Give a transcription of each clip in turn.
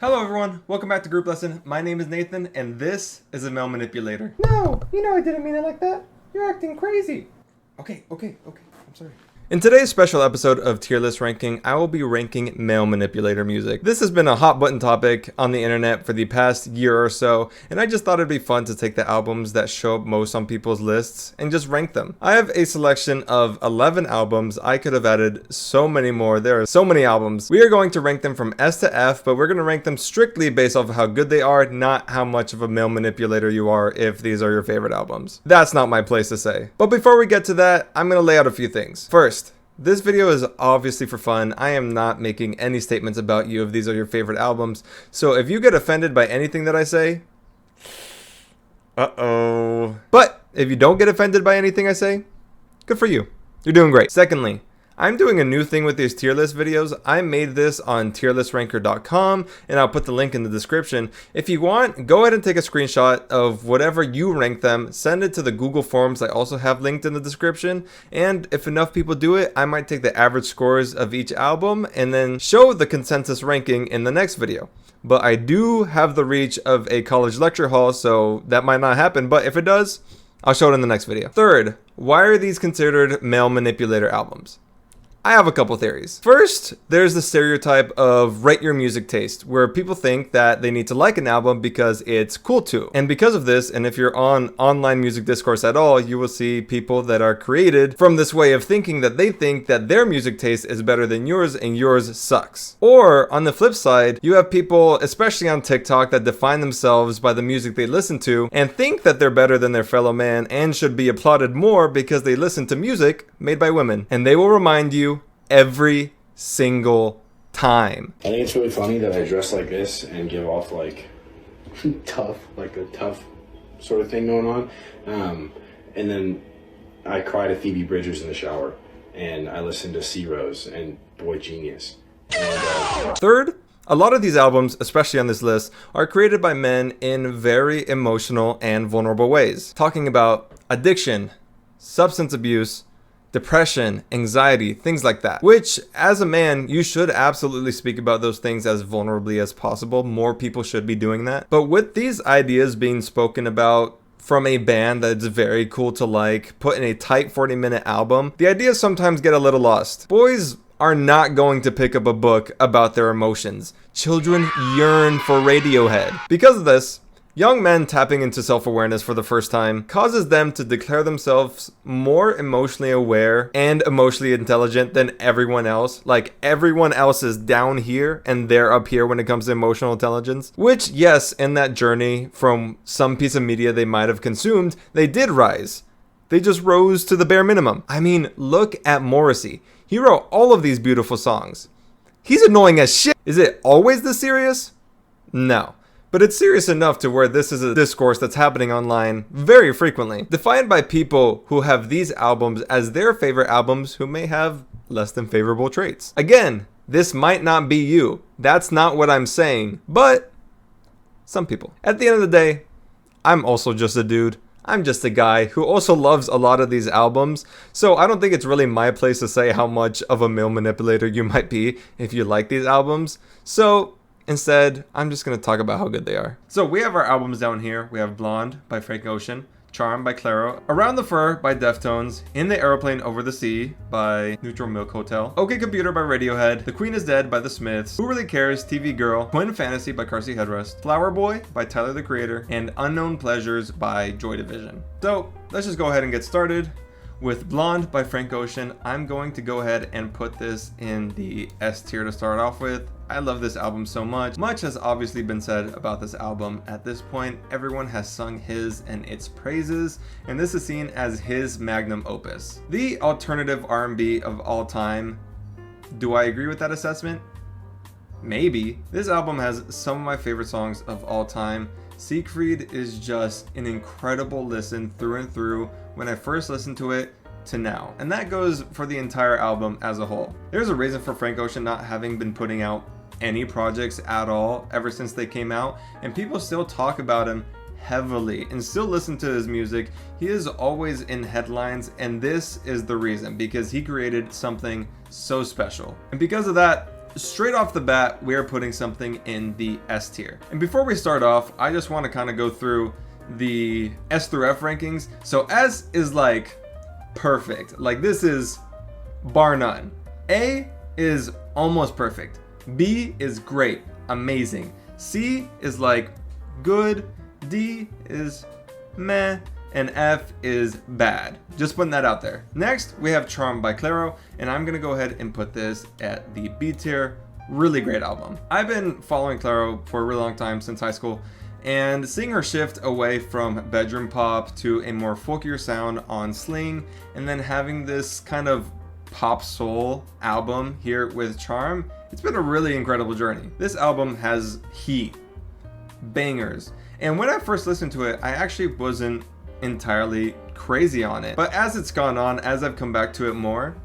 Hello everyone, welcome back to Group Lesson. My name is Nathan, and this is a male manipulator. No, you know I didn't mean it like that. You're acting crazy. Okay, I'm sorry. In today's special episode of Tier List Ranking, I will be ranking male manipulator music. This has been a hot button topic on the internet for the past year or so, and I just thought it'd be fun to take the albums that show up most on people's lists and just rank them. I have a selection of 11 albums. I could have added so many more. There are so many albums. We are going to rank them from S to F, but we're going to rank them strictly based off of how good they are, not how much of a male manipulator you are if these are your favorite albums. That's not my place to say. But before we get to that, I'm going to lay out a few things. First, this video is obviously for fun. I am not making any statements about you if these are your favorite albums. So if you get offended by anything that I say, uh-oh. But if you don't get offended by anything I say, good for you. You're doing great. Secondly, I'm doing a new thing with these tier list videos. I made this on tierlistranker.com, and I'll put the link in the description. If you want, go ahead and take a screenshot of whatever you rank them, send it to the Google Forms I also have linked in the description, and if enough people do it, I might take the average scores of each album and then show the consensus ranking in the next video. But I do have the reach of a college lecture hall, so that might not happen, but if it does, I'll show it in the next video. Third, why are these considered male manipulator albums? I have a couple theories. First, there's the stereotype of rate your music taste, where people think that they need to like an album because it's cool to. And because of this, and if you're on online music discourse at all, you will see people that are created from this way of thinking that they think that their music taste is better than yours and yours sucks. Or on the flip side, you have people, especially on TikTok, that define themselves by the music they listen to and think that they're better than their fellow man and should be applauded more because they listen to music made by women. And they will remind you every single time. I think it's really funny that I dress like this and give off like a tough sort of thing going on. And then I cry to Phoebe Bridgers in the shower and I listen to C Rose and Boy Genius. Third, a lot of these albums, especially on this list, are created by men in very emotional and vulnerable ways, talking about addiction, substance abuse, depression, anxiety, things like that. Which, as a man, you should absolutely speak about those things as vulnerably as possible. More people should be doing that. But with these ideas being spoken about from a band that's very cool to like, put in a tight 40-minute album, the ideas sometimes get a little lost. Boys are not going to pick up a book about their emotions. Children yearn for Radiohead. Because of this, young men tapping into self-awareness for the first time causes them to declare themselves more emotionally aware and emotionally intelligent than everyone else. Like, everyone else is down here and they're up here when it comes to emotional intelligence. Which, yes, in that journey from some piece of media they might have consumed, they did rise. They just rose to the bare minimum. I mean, look at Morrissey. He wrote all of these beautiful songs. He's annoying as shit. Is it always this serious? No. But it's serious enough to where this is a discourse that's happening online very frequently, defined by people who have these albums as their favorite albums who may have less than favorable traits. Again, this might not be you. That's not what I'm saying, but some people. At the end of the day, I'm also just a dude. I'm just a guy who also loves a lot of these albums, so I don't think it's really my place to say how much of a male manipulator you might be if you like these albums. So instead, I'm just going to talk about how good they are. So we have our albums down here. We have Blonde by Frank Ocean, Charm by Clairo, Around the Fur by Deftones, In the Aeroplane Over the Sea by Neutral Milk Hotel, OK Computer by Radiohead, The Queen is Dead by The Smiths, Who Really Cares, TV Girl, Twin Fantasy by Headrest, Flower Boy by Tyler the Creator, and Unknown Pleasures by Joy Division. So let's just go ahead and get started. With Blonde by Frank Ocean, I'm going to go ahead and put this in the S tier to start off with. I love this album so much. Much has obviously been said about this album. At this point, everyone has sung his and its praises, and this is seen as his magnum opus. The alternative R&B of all time. Do I agree with that assessment? Maybe. This album has some of my favorite songs of all time. Siegfried is just an incredible listen through and through when I first listened to it to now. And that goes for the entire album as a whole. There's a reason for Frank Ocean not having been putting out any projects at all ever since they came out, and people still talk about him heavily and still listen to his music. He is always in headlines, and this is the reason, because he created something so special. And because of that, straight off the bat, we are putting something in the S tier. And before we start off, I just want to kind of go through the S through F rankings. So S is like perfect. Like this is bar none. A is almost perfect. B is great, amazing. C is like good. D is meh. And F is bad. Just putting that out there. Next, we have Charmed by Clairo, and I'm gonna go ahead and put this at the B tier. Really great album. I've been following Clairo for a really long time, since high school, and seeing her shift away from bedroom pop to a more folkier sound on Sling, and then having this kind of pop soul album here with Charm, it's been a really incredible journey. This album has heat, bangers, and when I first listened to it, I actually wasn't entirely crazy on it, but as it's gone on, as I've come back to it more,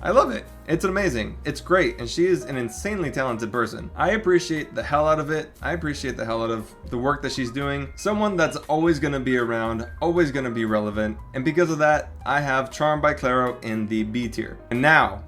I love it. It's amazing, it's great, and she is an insanely talented person. I appreciate the hell out of it. I appreciate the hell out of the work that she's doing. Someone that's always gonna be around, always gonna be relevant, and because of that, I have Charmed by Clairo in the B tier. And now,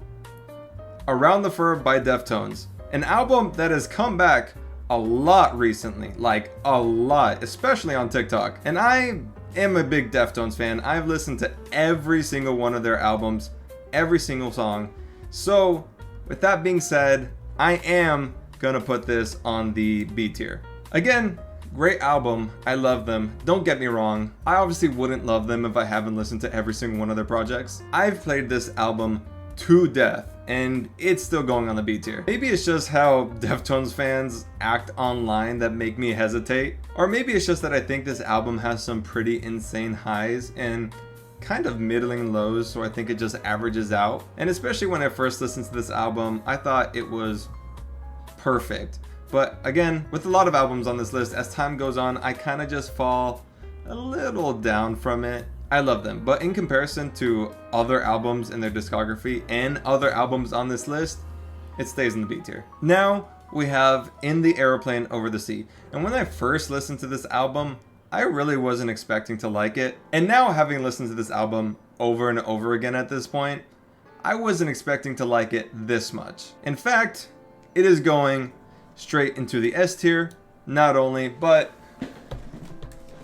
Around the Fur by Deftones, an album that has come back a lot recently, like a lot, especially on TikTok. And I am a big Deftones fan. I've listened to every single one of their albums, every single song. So with that being said, I am gonna put this on the B tier. Again, great album. I love them. Don't get me wrong. I obviously wouldn't love them if I haven't listened to every single one of their projects. I've played this album to death, and it's still going on the B tier. Maybe it's just how Deftones fans act online that make me hesitate, or maybe it's just that I think this album has some pretty insane highs and kind of middling lows, so I think it just averages out. And especially when I first listened to this album, I thought it was perfect. But again, with a lot of albums on this list, as time goes on, I kind of just fall a little down from it. I love them, but in comparison to other albums in their discography and other albums on this list, it stays in the B tier. Now we have In the Aeroplane Over the Sea. And when I first listened to this album, I really wasn't expecting to like it. And now, having listened to this album over and over again at this point, I wasn't expecting to like it this much. In fact, it is going straight into the S tier, not only, but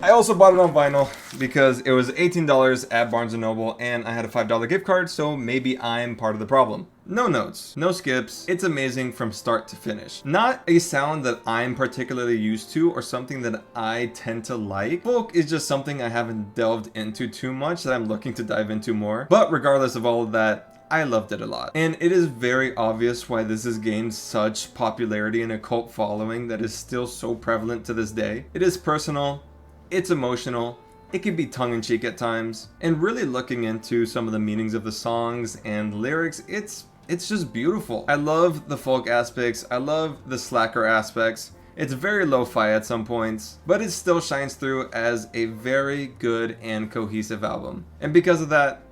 I also bought it on vinyl because it was $18 at Barnes & Noble and I had a $5 gift card, so maybe I'm part of the problem. No notes, no skips. It's amazing from start to finish. Not a sound that I'm particularly used to or something that I tend to like. Folk is just something I haven't delved into too much that I'm looking to dive into more. But regardless of all of that, I loved it a lot. And it is very obvious why this has gained such popularity and a cult following that is still so prevalent to this day. It is personal, it's emotional, it can be tongue-in-cheek at times, and really looking into some of the meanings of the songs and lyrics, it's just beautiful. I love the folk aspects, I love the slacker aspects. It's very lo-fi at some points, but it still shines through as a very good and cohesive album. And because of that,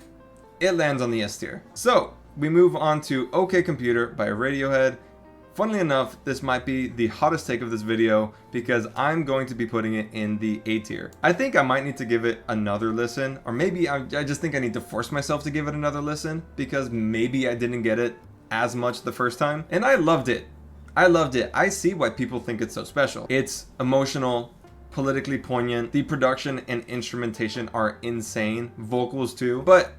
it lands on the S tier. So, we move on to OK Computer by Radiohead. Funnily enough, this might be the hottest take of this video because I'm going to be putting it in the A tier. I think I might need to give it another listen, or maybe I just think I need to force myself to give it another listen because maybe I didn't get it as much the first time. And I loved it. I loved it. I see why people think it's so special. It's emotional, politically poignant. The production and instrumentation are insane. Vocals too. But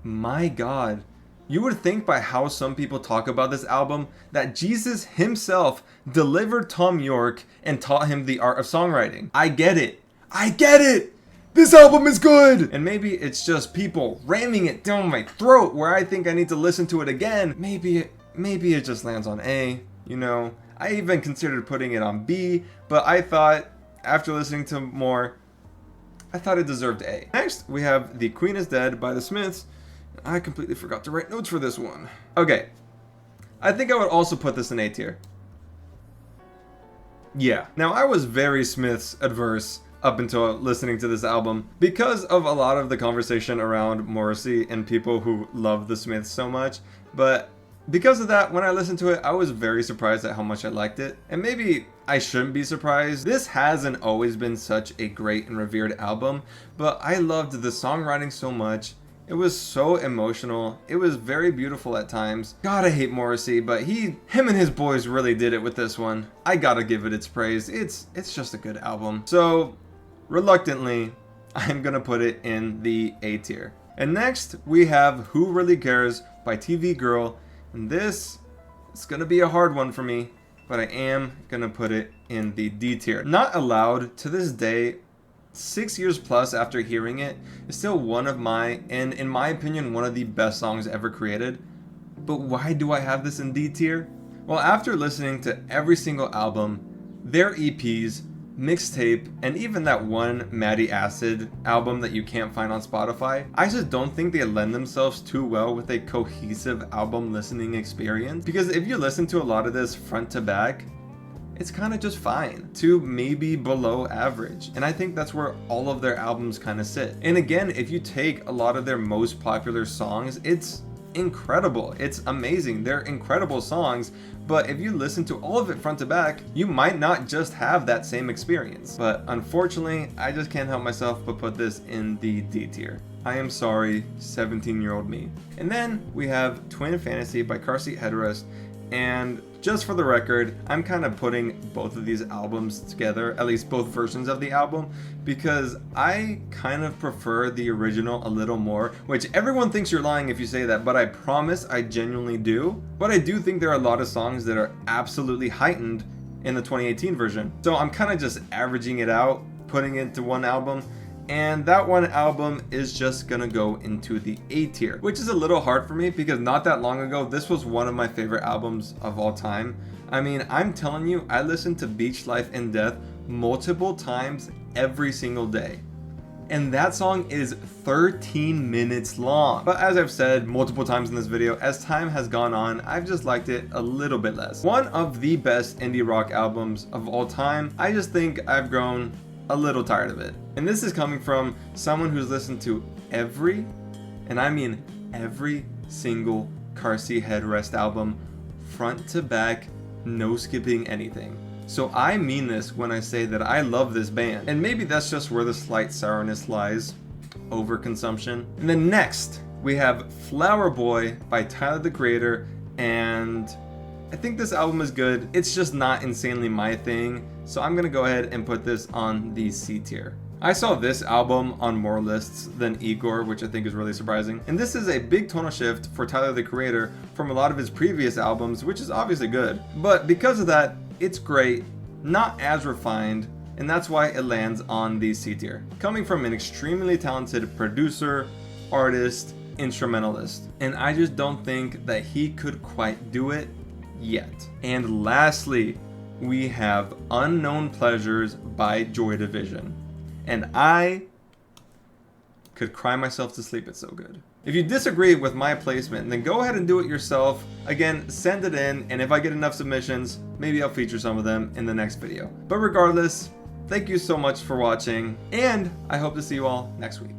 my God. You would think by how some people talk about this album that Jesus himself delivered Tom York and taught him the art of songwriting. I get it. I get it! This album is good! And maybe it's just people ramming it down my throat where I think I need to listen to it again. Maybe it just lands on A, you know. I even considered putting it on B, but I thought, after listening to more, I thought it deserved A. Next, we have The Queen is Dead by The Smiths. I completely forgot to write notes for this one. Okay. I think I would also put this in A tier. Yeah. Now, I was very Smiths adverse up until listening to this album because of a lot of the conversation around Morrissey and people who love the Smiths so much. But because of that, when I listened to it, I was very surprised at how much I liked it. And maybe I shouldn't be surprised. This hasn't always been such a great and revered album, but I loved the songwriting so much. It was so emotional. It was very beautiful at times. God, I hate Morrissey, but him and his boys really did it with this one. I gotta give it its praise. It's just a good album. So, reluctantly, I'm gonna put it in the A tier. And next, we have Who Really Cares by TV Girl. And this is gonna be a hard one for me, but I am gonna put it in the D tier. Not Allowed, to this day, 6 years plus after hearing it, is still one of my, and in my opinion, one of the best songs ever created. But why do I have this in D tier? Well, after listening to every single album, their EPs, mixtape, and even that one Maddie Acid album that you can't find on Spotify, I just don't think they lend themselves too well with a cohesive album listening experience. Because if you listen to a lot of this front to back, it's kind of just fine to maybe below average. And I think that's where all of their albums kind of sit. And again, if you take a lot of their most popular songs, it's incredible. It's amazing. They're incredible songs. But if you listen to all of it front to back, you might not just have that same experience. But unfortunately, I just can't help myself but put this in the D tier. I am sorry, 17-year-old me. And then we have Twin Fantasy by Car Seat Headrest. And just for the record, I'm kind of putting both of these albums together, at least both versions of the album, because I kind of prefer the original a little more, which everyone thinks you're lying if you say that, but I promise I genuinely do. But I do think there are a lot of songs that are absolutely heightened in the 2018 version. So I'm kind of just averaging it out, putting it into one album. And that one album is just gonna go into the A tier, which is a little hard for me because not that long ago, this was one of my favorite albums of all time. I mean, I'm telling you, I listened to Beach Life and Death multiple times every single day. And that song is 13 minutes long. But as I've said multiple times in this video, as time has gone on, I've just liked it a little bit less. One of the best indie rock albums of all time. I just think I've grown a little tired of it. And this is coming from someone who's listened to every, and I mean every single Car Seat Headrest album, front to back, no skipping anything. So I mean this when I say that I love this band. And maybe that's just where the slight sourness lies, overconsumption. And then next, we have Flower Boy by Tyler the Creator, and I think this album is good. It's just not insanely my thing, so I'm gonna go ahead and put this on the C tier. I saw this album on more lists than Igor, which I think is really surprising. And this is a big tonal shift for Tyler the Creator from a lot of his previous albums, which is obviously good. But because of that, it's great, not as refined, and that's why it lands on the C tier. Coming from an extremely talented producer, artist, instrumentalist. And I just don't think that he could quite do it yet. And lastly, we have Unknown Pleasures by Joy Division. And I could cry myself to sleep, it's so good. If you disagree with my placement, then go ahead and do it yourself. Again, send it in, and if I get enough submissions, maybe I'll feature some of them in the next video. But regardless, thank you so much for watching, and I hope to see you all next week.